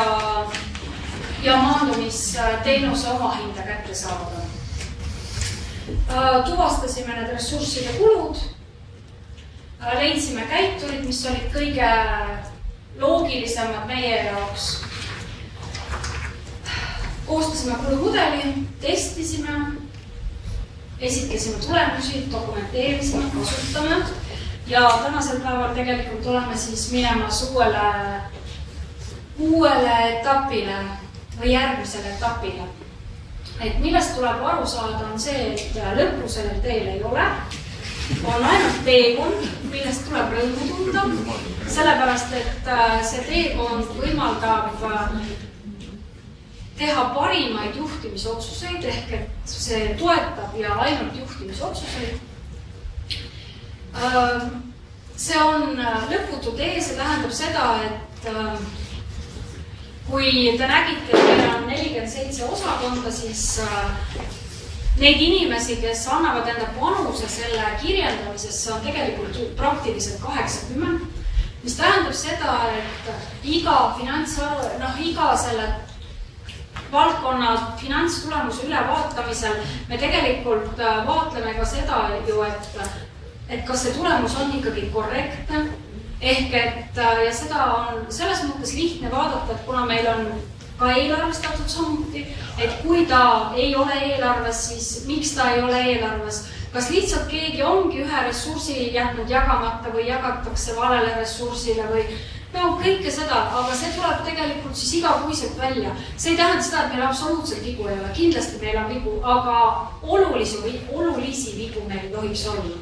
ja maandumisteenuse omahinda kätte saada. Tuvastasime need ressursside kulud, leidsime käiturid, mis olid kõige loogilisemad meie jaoks. Koostasime kulumudeli, testisime, esitlesime tulemusi, dokumenteerisime, kasutame ja tänasel päeval tegelikult oleme siis minemas uuele etapile või järgmisele etapile. Et millest tuleb aru saada on see, et lõppu sellel teel ei ole. On ainult teekond, millest tuleb rõõmu tunda, sellepärast, et see teekond võimaldab teha parimaid juhtimisotsuseid, ehk et see toetab ja ainult juhtimisotsuseid. See on lõputu tee, see tähendab seda, et kui te nägite, et meil on 47 osakonda, siis neid inimesi, kes annavad enda panuse selle kirjeldamisesse, on tegelikult praktiliselt 80, mis tähendab seda, et iga selle valdkonna finantstulemuse ülevaatamisel me tegelikult vaatleme ka seda ju, et kas see tulemus on ikkagi korrektne. Ehk ja seda on selles mõttes lihtne vaadata, et kuna meil on ka eelarvestatud samuti, et kui ta ei ole eelarves, siis miks ta ei ole eelarves? Kas lihtsalt keegi ongi ühe ressursi jätnud jagamata või jagatakse valele ressursile või kõike seda, aga see tuleb tegelikult siis igakuiselt välja. See ei tähenda seda, et meil absoluutselt vigu ei ole. Kindlasti meil on vigu, aga olulisi vigu meil tohiks olla.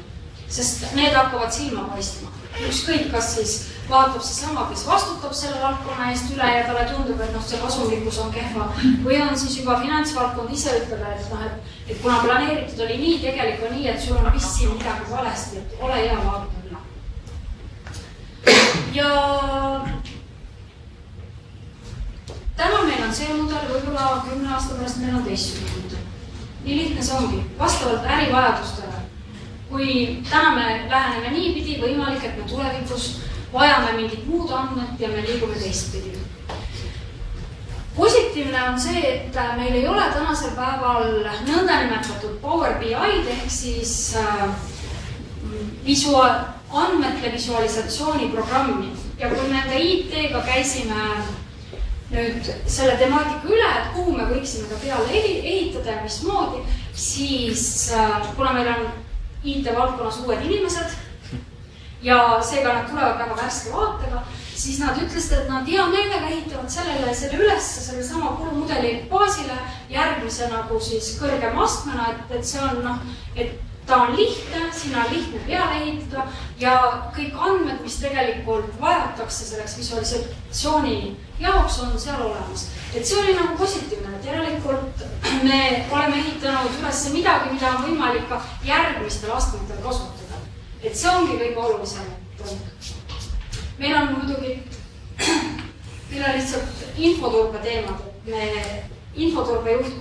Sest need hakkavad silma paistma. Ükskõik, kas siis vaatab see sama, kes vastutab selle valdkonna eest üle ja talle tundub, et see kasumlikkus on kehva. Või on siis juba finantsvaldkond ise ütleb, et kuna planeeritud oli nii, tegelik on nii, et sul on vist siin midagi valesti, et ole hea vaadata üle. Ja täna meil on see mudel, võib-olla 10 aasta pärast meil on teistsugune mudel. Nii lihtne see ongi, vastavalt ärivajadustele. Kui täna me läheneme niipidi, võimalik, et me tulevikus vajame mingit muud andmet ja me liigume teistpidi. Positiivne on see, et meil ei ole tänasel päeval nõndanimetatud Power BI-d ehk siis andmete visualisatsiooni programmi. Ja kui nende IT-ga käisime nüüd selle temaatika üle, et kuhu me võiksime ka peale ehitada ja mismoodi, siis kuna meil on IT-valdkonnas uued inimesed ja seega nad tulevad väga värske vaatega, siis nad ütlesid, et nad hea meelega ehitavad selle üles, selle sama kulumudeli baasile järgmise nagu siis kõrgema astmena, et see on et ta on lihtne, sinna on lihtne peale ehitada ja kõik andmed, mis tegelikult vajatakse selleks visualisatsiooni jaoks, on seal olemas. Et see oli nagu positiivne, et järelikult me oleme ehitanud üles midagi, mida on võimalik ka järgmistel astmetel kasutada. Et see ongi kõige olulisem. Meil on muidugi, meil on lihtsalt infoturbe teemad, et infoturbe juht,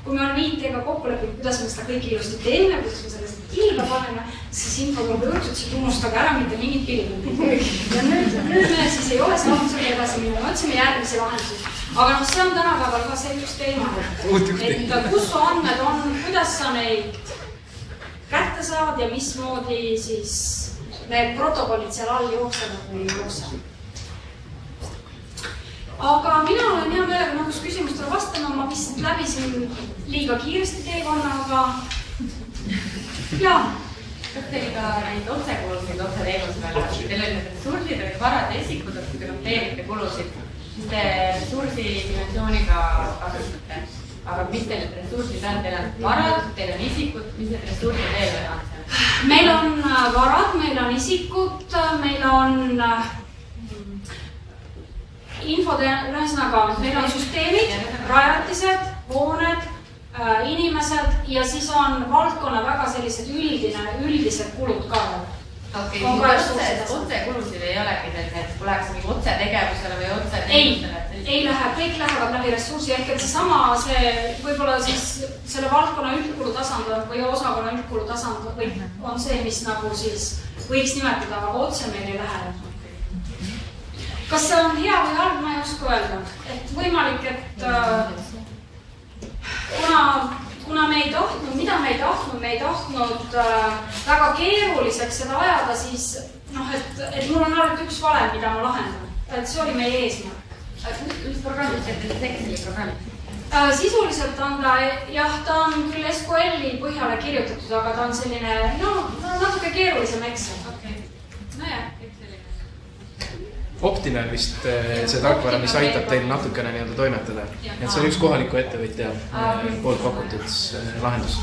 kui me oleme IT-ga kokku leppinud, kuidas me seda kõik ilusti teeme, kuidas me sellest kilga paneme, siis infoturbe juht ütles, et unustage ära mitte mingid pildid. Ja nüüd me siis ei ole saanud selle edasi minna, me otsime järgmisi lahendusi. Aga see on tänapäeval ka see üks teema, et kus su andmed on, kuidas sa neid kätte saad ja mismoodi siis need protokollid seal all jooksevad või ei jookse. Aga mina olen hea meelega nõus küsimustele vastama, ma vist läbisin liiga kiiresti teekonna, aga jaa. Kas teil ka neid otsekulusid otseteenuse peale? Teil olid need ressursid, olid varad ja isikud, et kui teerite kulusid, siis te ressursi dimensiooniga kasutate. Aga mis teil need ressursid on? Teil on varad, teil on isikud, mis need ressursid veel on? Meil on varad, meil on isikud, meil on ühesõnaga, meil on süsteemid, rajatised, hooned, inimesed ja siis on valdkonna väga sellised üldised kulud ka. Okei, otsekulusid ei olegi need, et tuleks mingi otsetegevusele või otseteenusele? Ei lähe, kõik lähevad läbi ressursi, ehk et see võib-olla siis selle valdkonna üldkulu tasand või osakonna üldkulu tasand on see, mis nagu siis võiks nimetada, aga otse meil ei lähe. Kas see on hea või halb, ma ei oska öelda. Et võimalik, et kuna me ei tahtnud, mida me ei tahtnud väga keeruliseks seda ajada, siis et mul on alati üks valem, mida ma lahendan. Et see oli meie eesmärk. Mis programmis, et Exceli programmis? Sisuliselt on ta on küll SQL-i põhjale kirjutatud, aga ta on selline, natuke keerulisem Excel. Nojah. Optine on vist see tarkvara, mis aitab teil natukene nii-öelda toimetada. Et see on üks kohaliku ettevõtja poolt pakutud lahendus.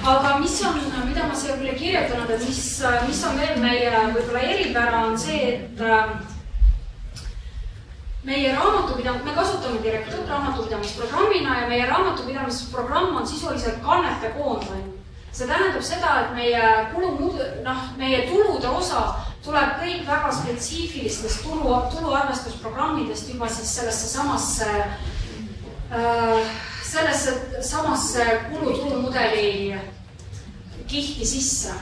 Aga mida ma siia küll kirjutanud, et mis on veel meie võib-olla eripära on see, et meie me kasutame direktiivt raamatupidamisprogrammina ja meie raamatupidamisprogramm on sisuliselt kannete koondamine. See tähendab seda, et meie tulude osa tuleb kõik väga spetsiifilistest tuluarvestusprogrammidest juba siis sellesse samasse kulutulumudeli kihti sisse.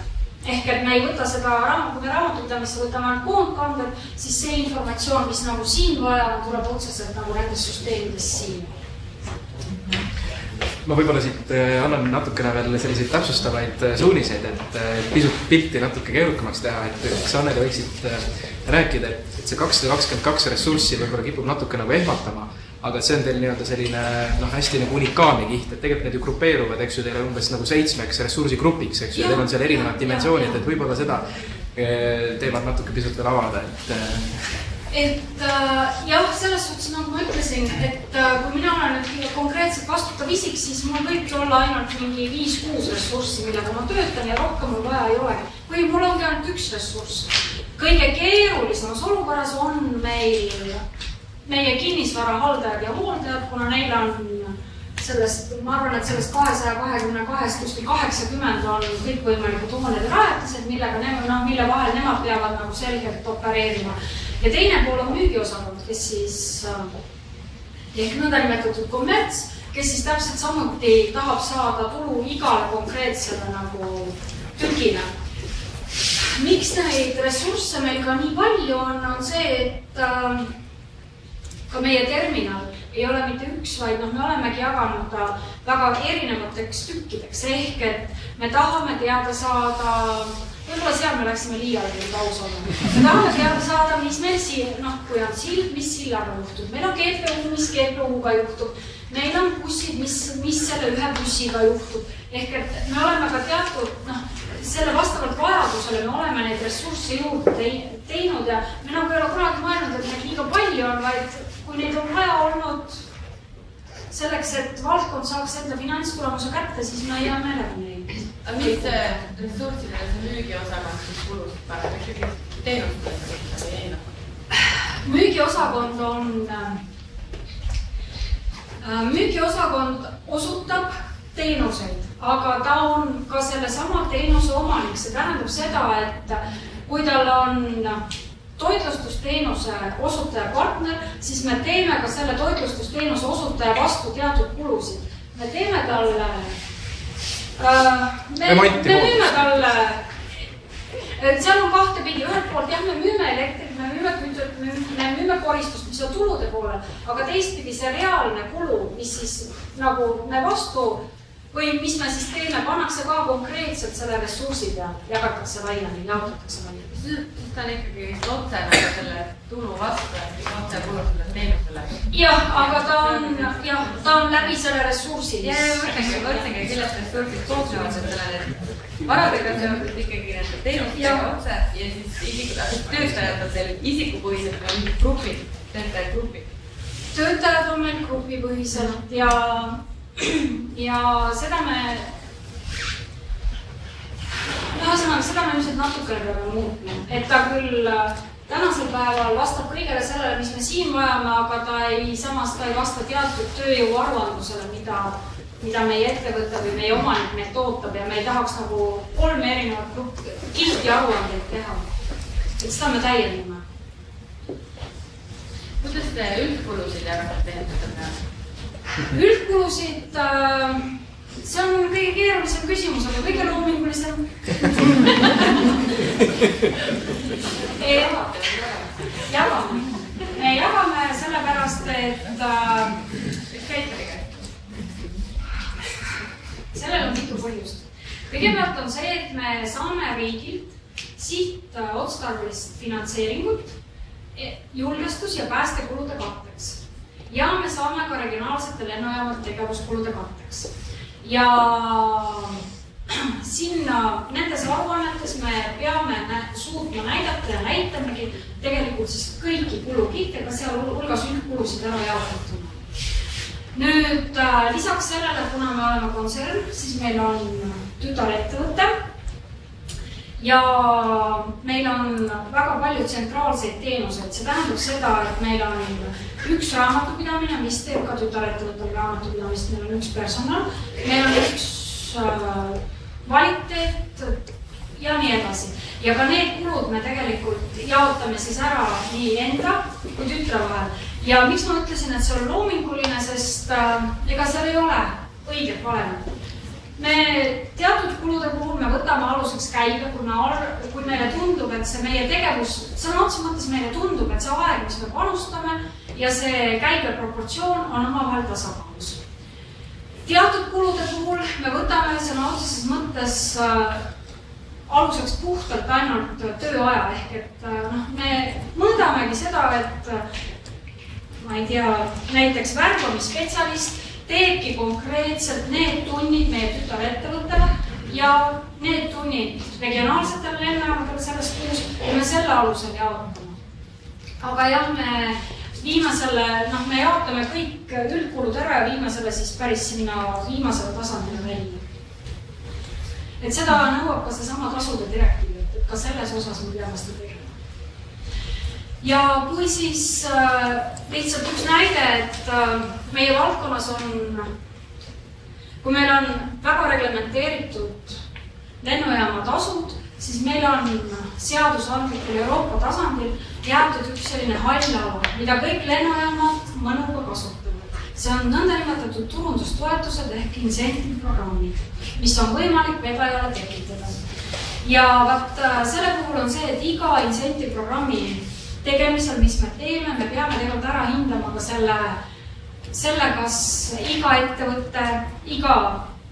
ehk et me ei võta seda kui me raamatupidamisse võtame koondkanded, siis see informatsioon, mis nagu siin vaja on, tuleb otseselt nagu nendes süsteemides siin. Ma võib-olla siit annan natukene veel selliseid täpsustavaid suuniseid, et pisut pilti natuke keerukamaks teha, et kas Anneli võiksid rääkida, et see 222 ressurssi võib-olla kipub natuke nagu ehmatama, aga see on teil nii-öelda selline hästi nagu unikaalne kiht, et tegelikult need ju grupeeruvad, eks ju, teil on umbes nagu 7 ressursigrupiks, eks ju, teil on seal erinevad dimensioonid, et võib-olla seda teevad natuke pisut veel avada, jah, selles suhtes, nagu ma ütlesin, et kui mina olen nüüd konkreetselt vastutav isik, siis mul võibki olla ainult mingi 5-6 ressurssi, millega ma töötan ja rohkem mul vaja ei olegi. Või mul ongi ainult üks ressurss. Kõige keerulisemas olukorras on meie kinnisvara haldajad ja hooldajad, kuna neil on sellest, ma arvan, et sellest 222 kuskil 80 on kõikvõimalikud hooned ja rajatised, mille vahel nemad peavad nagu selgelt opereerima. Ja teine pool on müügiosakond, kes siis ehk nõndanimetatud kommerts, kes siis täpselt samuti tahab saada tulu igale konkreetsele nagu tükile. Miks neid ressursse meil ka nii palju on see, et ka meie terminal ei ole mitte üks, vaid me olemegi jaganud ta väga erinevateks tükkideks, ehk et me tahame teada saada, võib-olla seal me läksime liialgi aus olema. Me tahame teada saada, mis meil kui on sild, mis sillaga juhtub. Meil on GPU, mis GPU-ga juhtub. Meil on bussid, mis selle ühe bussiga juhtub. Ehk et me oleme ka teatud, selle vastavalt vajadusele me oleme neid ressursse juurde teinud ja me nagu ei ole kunagi mõelnud, et neid liiga palju on, vaid kui neid on vaja olnud selleks, et valdkond saaks enda finantstulemuse kätte, siis me ei jää meelega neid. Aga mis ressurssidele see müügiosakond siis kulusid paneb? Ikkagi teenustada või ei? Müügiosakond osutab teenuseid, aga ta on ka selle sama teenuse omanik. See tähendab seda, et kui tal on toitlustusteenuse osutaja partner, siis me teeme ka selle toitlustusteenuse osutaja vastu teatud kulusid. Me teeme talle me müüme talle, seal on kahtepidi, ühelt poolt jah, me müüme elektrit, me müüme kütut, me müüme koristust, mis on tulude poolel, aga teistpidi see reaalne kulu, mis siis nagu me vastu või mis me siis teeme, pannakse ka konkreetselt selle ressursi peal, jagatakse laiali, jaotatakse laiali. Siis ta on ikkagi otse selle tulu vastu, otse kulu selle teenusele. Jah, aga ta on läbi selle ressursi. Ja võtsengi sellest ressursist koosnevad sellele varadega seotud ikkagi nende teenustega otse ja siis töötajad on teil isikupõhiselt või mingid grupid, töötajad grupid? Töötajad on meil grupipõhiselt ja seda me ilmselt natukene peame muutma, et ta küll tänasel päeval vastab kõigele sellele, mis me siin vajame, aga ta ei vasta teatud tööjõu aruandlusele, mida meie ettevõte või meie omanik meilt ootab ja me ei tahaks nagu 3 erinevat kihti aruandeid teha. Et seda me täiendame. Kuidas te üldkulusid jagate? Üldkulusid, see on kõige keerulisem küsimus, aga kõige loomingulisem. Me jagame sellepärast, et sellel on mitu põhjust. Kõigepealt on see, et me saame riigilt sihtotstarbelist finantseeringut julgestus- ja päästekulude katteks. Ja me saame ka regionaalsete lennujaamade tegevuskulude katteks. Ja sinna, nendes aruannetes me peame suutma näidata ja näitamegi tegelikult siis kõiki kulukihte, ka seal hulgas üldkulusid ära jaotatuna. Nüüd lisaks sellele, kuna me oleme kontsern, siis meil on tütarettevõte ja meil on väga palju tsentraalseid teenuseid. See tähendab seda, et meil on üks raamatupidamine, mis teeb ka tütarettevõttel raamatupidamist, meil on üks personal, meil on üks kvaliteet ja nii edasi. Ja ka need kulud me tegelikult jaotame siis ära nii enda kui tütre vahel. Ja miks ma ütlesin, et see on loominguline, sest ega seal ei ole õiget valemit. me teatud kulude puhul me võtame aluseks käibe, kui meile tundub, et see meie tegevus, sõna otseses mõttes meile tundub, et see aeg, mis me panustame ja see käibe proportsioon on omavahel tasakaalus. Teatud kulude puhul me võtame sõna otseses mõttes aluseks puhtalt ainult tööaja ehk et me mõõdamegi seda, et ma ei tea, näiteks värbamisspetsialist teebki konkreetselt need tunnid meie tütarettevõttele ja need tunnid regionaalsetele lennujaamadele selles kuus ja me selle alusel jaotame. Aga jah, me viime selle, me jaotame kõik üldkulud ära ja viime selle siis päris sinna viimasele tasandile välja. Et seda nõuab ka seesama tasude direktiiv, et ka selles osas me peame seda tegema. Ja kui siis lihtsalt üks näide, et meie valdkonnas on, kui meil on väga reglementeeritud lennujaama tasud, siis meil on seadusandlikul Euroopa tasandil jäetud üks selline hallala, mida kõik lennujaamad mõnuga kasutavad. See on nõndanimetatud turundustoetused ehk incentive programmid, mis on võimalik vedajale tekitada. Ja selle puhul on see, et iga incentive programmi tegemisel, mis me teeme, me peame tegelikult ära hindama ka selle, kas iga ettevõte, iga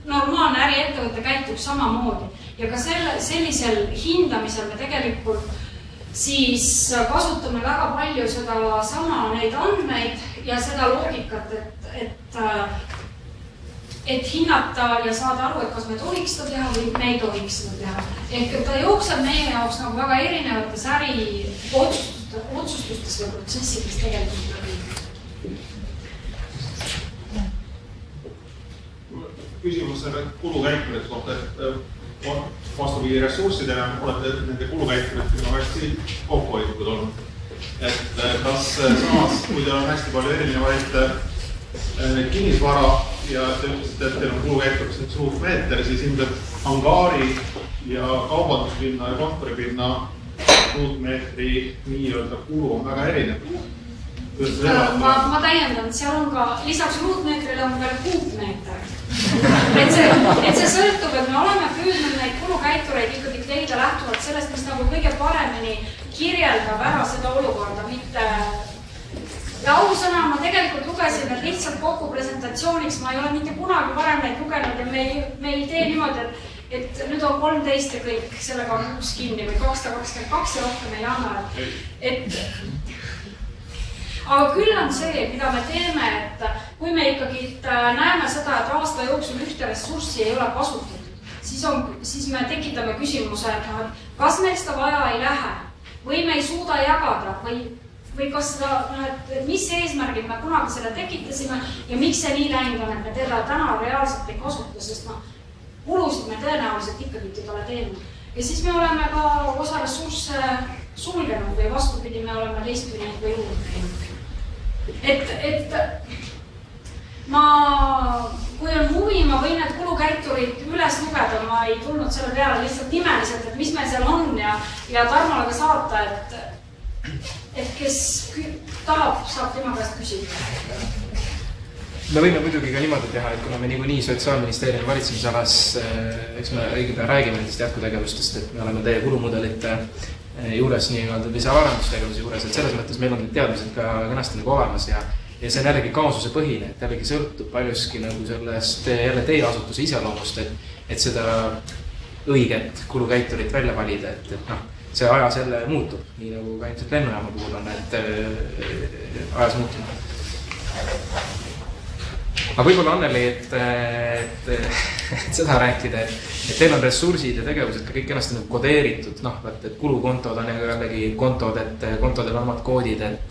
normaalne äriettevõte käitub samamoodi. Ja ka sellisel hindamisel me tegelikult siis kasutame väga palju seda sama neid andmeid ja seda loogikat, et hinnata ja saada aru, et kas me tohiks seda teha või me ei tohiks seda teha. Ehk et ta jookseb meie jaoks nagu väga erinevates otsustustes või protsessides tegelikult läbi. Küsimus selle kulukäikurite kohta, et vastupidi ressurssidele olete nende kulukäikuritega hästi kokkuhoidlikud olnud. Et kas samas, kui teil on hästi palju erinevaid kinnisvara ja te ütlesite, et teil on kulukäikuris nüüd suur meeter, siis ilmselt hangaari ja kaubanduspinna ja kontoripinna ruutmeetri nii-öelda kulu on väga erinev. Ma täiendan, seal on ka, lisaks ruutmeetrile on veel kuupmeeter. Et see sõltub, et me oleme püüdnud neid kulukäitureid ikkagi leida lähtuvalt sellest, mis nagu kõige paremini kirjeldab ära seda olukorda, mitte... Ja ausõna, ma tegelikult lugesin need lihtsalt kokku presentatsiooniks, ma ei ole mitte kunagi varem neid lugenud ja me ei tee niimoodi, et nüüd on 13 ja kõik, sellega on uus kinni või 222 ja rohkem ei anna. Aga küll on see, mida me teeme, et kui me ikkagi näeme seda, et aasta jooksul ühte ressurssi ei ole kasutatud, siis me tekitame küsimuse, et kas meil seda vaja ei lähe või me ei suuda jagada või kas seda, et mis eesmärgid me kunagi selle tekitasime ja miks see nii läinud on, et me teda täna reaalselt ei kasuta, sest kulusid me tõenäoliselt ikkagi teda teeme. Ja siis me oleme ka osa ressursse sulgenud või vastupidi, me oleme teistpidi neid või juurde teinud. Et kui on huvi, ma võin need kulukäiturid üles lugeda, ma ei tulnud selle peale lihtsalt nimeliselt, et mis meil seal on ja Tarmole ka saata, et kes tahab, saab tema käest küsida. Me võime muidugi ka niimoodi teha, et kuna me niikuinii Sotsiaalministeeriumi valitsemisalas, eks me õige pea räägime nendest jätkutegevustest, et me oleme teie kulumudelite juures nii-öelda lisaavarandustegevuse juures, et selles mõttes meil on need teadmised ka kenasti nagu olemas ja see on jällegi kaasuse põhine, et jällegi sõltub paljuski nagu sellest jälle teie asutuse iseloomust, et seda õiget kulukäiturit välja valida, et see aja selle muutub, nii nagu ka ilmselt lennujaama puhul on, et ajas muutub. Aga võib-olla Anneli, et seda rääkida, et teil on ressursid ja tegevused ka kõik ennast nagu kodeeritud, et kulukontod on jällegi kontod, et kontodel on omad koodid, et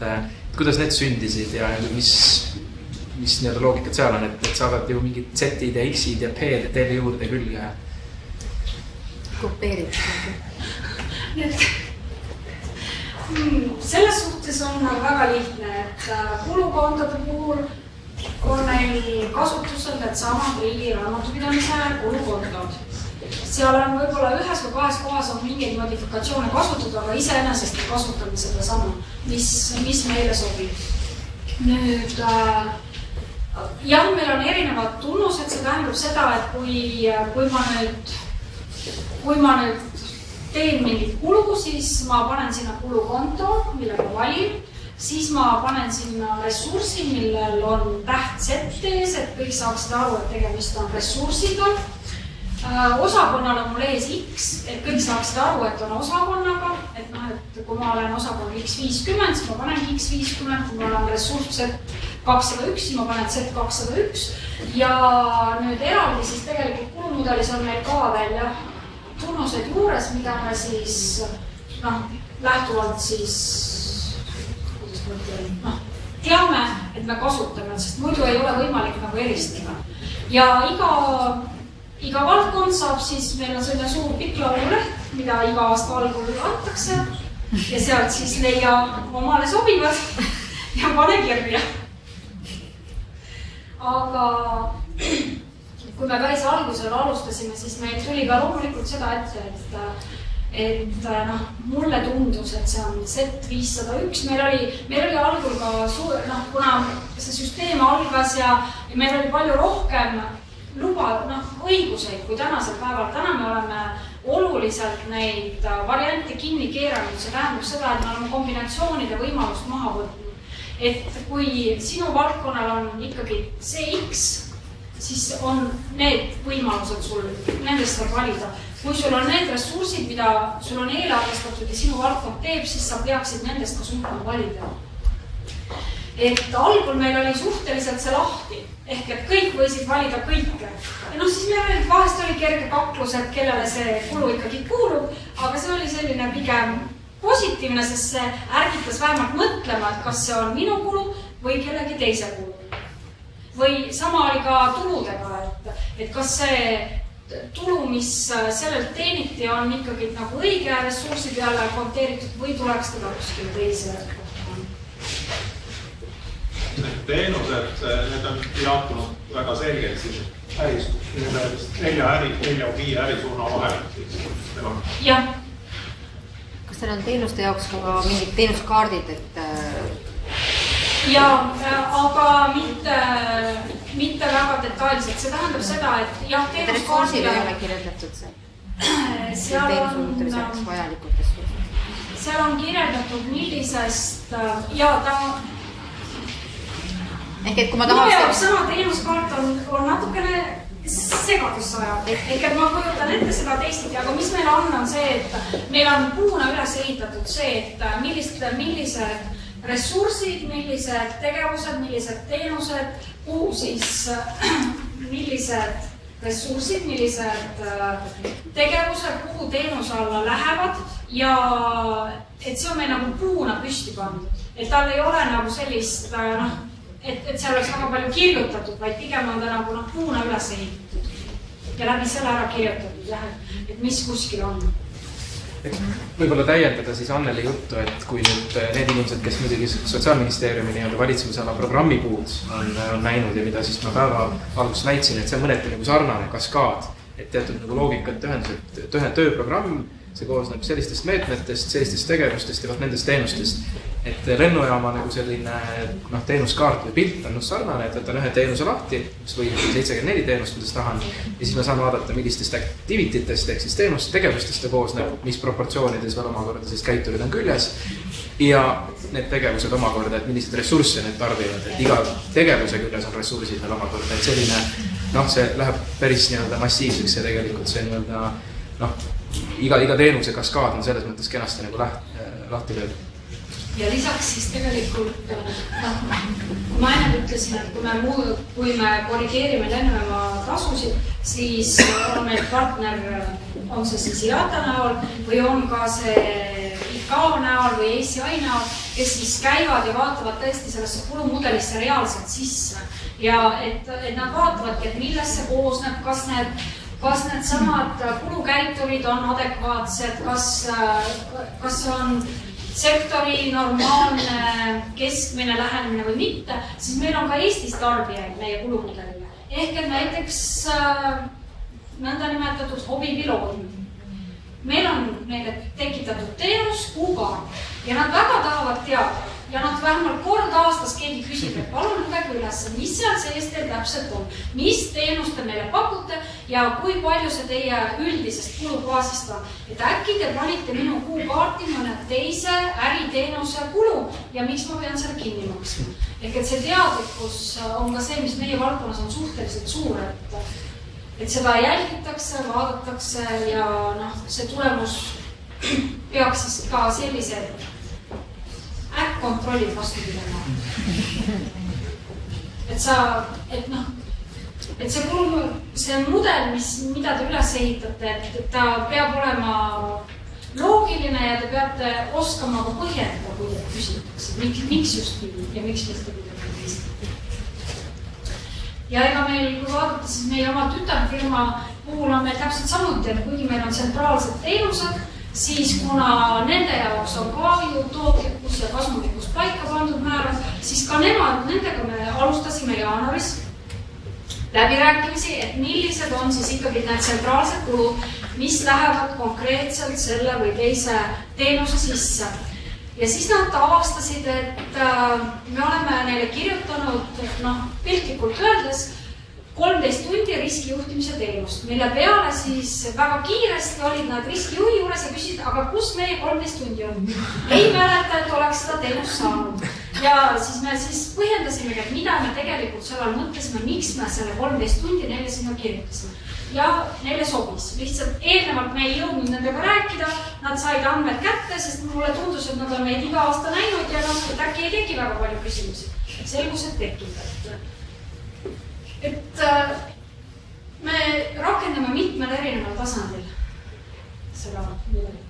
kuidas need sündisid ja mis nii-öelda loogikad seal on, et saavad ju mingid Z-id ja X-id ja P-d teile juurde küll ja... Kopeeritud. Selles suhtes on väga lihtne, et kulukontode puhul on meil kasutusel need samad riigi raamatupidamise kulukontod. Seal on võib-olla ühes või kahes kohas on mingeid modifikatsioone kasutatud, aga iseenesest me kasutame seda sama, mis meile sobib. Nüüd jah, meil on erinevad tunnused, see tähendab seda, et kui ma nüüd teen mingit kulu, siis ma panen sinna kulukonto, mille ma valin, siis ma panen sinna ressursi, millel on täht Z ees, et kõik saaksid aru, et tegemist on ressursiga. Osakonnal on mul ees X, et kõik saaksid aru, et on osakonnaga, et kui ma olen osakonna X50, siis ma panen X50, kui ma olen ressurss Z201, siis ma panen Z201 ja nüüd eraldi siis tegelikult kulumudelis on meil ka välja tunnused juures, mida me siis lähtuvalt siis teame, et me kasutame, sest muidu ei ole võimalik nagu eristada. Ja iga valdkond saab siis, meil on selline suur pikk laululeht, mida iga aasta algul antakse ja sealt siis leia omale sobivad ja pane kirja. Aga kui me päris algusel alustasime, siis meil tuli ka loomulikult seda ette, et mulle tundus, et see on Z501. Meil oli algul ka kuna see süsteem algas ja meil oli palju rohkem õiguseid kui tänasel päeval. Täna me oleme oluliselt neid variante kinni keeranud. See tähendab seda, et me oleme kombinatsioonide võimalust maha võtnud. Et kui sinu valdkonnal on ikkagi CX, siis on need võimalused sul, nendest saab valida. Kui sul on need ressursid, mida sul on eelarvestatud ja sinu valdkond teeb, siis sa peaksid nendest ka suutma valida. Et algul meil oli suhteliselt see lahti, ehk et kõik võisid valida kõike. Ja siis meil vahest oli kerge kaklus, et kellele see kulu ikkagi kuulub, aga see oli selline pigem positiivne, sest see ärgitas vähemalt mõtlema, et kas see on minu kulu või kellegi teise kulu. Või sama oli ka tuludega, et kas see tulu, mis sellelt teeniti, on ikkagi nagu õige ressursi peale konteeritud või tuleks teda kuskil teise. Need teenused, need on jaotunud väga selgelt siis nelja või viie ärisuuna vahel. Jah. Kas teil on teenuste jaoks ka mingid teenuskaardid, et... Ja, aga mitte väga detailselt. See tähendab seda, et jah, teenuskaardid... ei ole kirjeldatud see? Teenusuuturiseks vajalikud ressursid? Seal on kirjeldatud millisest... Ja ta... Ehk et kui ma tahaks... Minu jaoks sama teenuskaart on natukene segadusse ajab. Ehk et ma kujutan ette seda teistiti, aga mis meil on see, et meil on puuna üles ehitatud see, et millised ressursid, millised tegevused, millised teenused, kuhu siis millised ressursid, millised tegevused, kuhu teenuse alla lähevad ja et see on meil nagu puuna püsti pandud. Et tal ei ole nagu sellist, et seal oleks väga palju kirjutatud, vaid pigem on ta nagu puuna üles ehitatud ja läbi selle ära kirjutatud, et mis kuskil on. Võib-olla täiendada siis Anneli juttu, et kui nüüd need inimesed, kes muidugi Sotsiaalministeeriumi valitsemisala programmipuud on näinud ja mida siis ma päeva alguses näitsin, et see on mõneti nagu sarnane kaskaad, et teatud nagu loogikat tööprogramm, see koosneb sellistest meetmetest, sellistest tegevustest ja nendest teenustest. Et lennujaama nagu selline teenuskaart või pilt on sarnane, et võtan ühe teenuse lahti, mis või 74 teenust, kuidas tahan, ja siis ma saan vaadata, millistest activititest ehk siis teenust tegevustest ta koosneb, mis proportsioonides veel omakorda siis käiturid on küljes ja need tegevused omakorda, et millised ressursse need tarbivad, et iga tegevuse küljes on ressursid veel omakorda, et selline, see läheb päris massiivseks ja tegelikult see iga teenuse kaskaad on selles mõttes kenasti nagu lahti löödud. Ja lisaks siis tegelikult, ma enne ütlesin, et kui me korrigeerime lennujaama tasusid, siis on meil partner, on see siis IATA näol või on ka see ICAO näol või ACI näol, kes siis käivad ja vaatavad tõesti sellesse kulumudelisse reaalselt sisse. Ja et nad vaatavadki, et millest see koosneb, kas need samad kulukäiturid on adekvaatsed, kas on sektori normaalne keskmine lähenemine või mitte, siis meil on ka Eestis tarbijaid meie kulumudelile. Ehk et näiteks nõnda nimetatud hobipiloodid. Meil on neile tekitatud teenus kuukaart ja nad väga tahavad teada, ja nad vähemalt kord aastas keegi küsib, et palun lugege üles, mis seal sees teil täpselt on, mis teenust te meile pakute ja kui palju see teie üldisest kulubaasist on. Et äkki te panite minu kuukaarti mõne teise äriteenuse kulu ja miks ma pean selle kinni maksma. Ehk et see teadlikkus on ka see, mis meie valdkonnas on suhteliselt suur, et seda jälgitakse, vaadatakse ja see tulemus peaks siis ka sellised kontrollid vastu pidama. Et see mudel, mida te üles ehitate, et ta peab olema loogiline ja te peate oskama ka põhjendada, kui te küsitakse, miks just nii ja miks mitte kuidagi teist. Ja ega meil, kui vaadata, siis meie oma tütarfirma puhul on meil täpselt samuti, et kuigi meil on tsentraalsed teenused, siis kuna nende jaoks on ka ju tootlikkus ja kasumlikkus paika pandud määrad, siis ka nendega me alustasime jaanuaris läbirääkimisi, et millised on siis ikkagi need tsentraalsed kulud, mis lähevad konkreetselt selle või teise teenuse sisse. Ja siis nad avastasid, et me oleme neile kirjutanud, piltlikult öeldes, 13 tundi riskijuhtimise teenust, mille peale siis väga kiiresti olid nad riskijuhi juures ja küsisid, aga kus meie 13 tundi on? Ei mäleta, et oleks seda teenust saanud. Ja siis me põhjendasime, et mida me tegelikult sellal mõtlesime, miks me selle 13 tundi neile sinna kirjutasime. Ja neile sobis. Lihtsalt eelnevalt me ei jõudnud nendega rääkida, nad said andmed kätte, sest mulle tundus, et nad on meid iga aasta näinud ja äkki ei teki väga palju küsimusi. Selgus, et tekib. Et me rakendame mitmel erineval tasandil seda mudelit.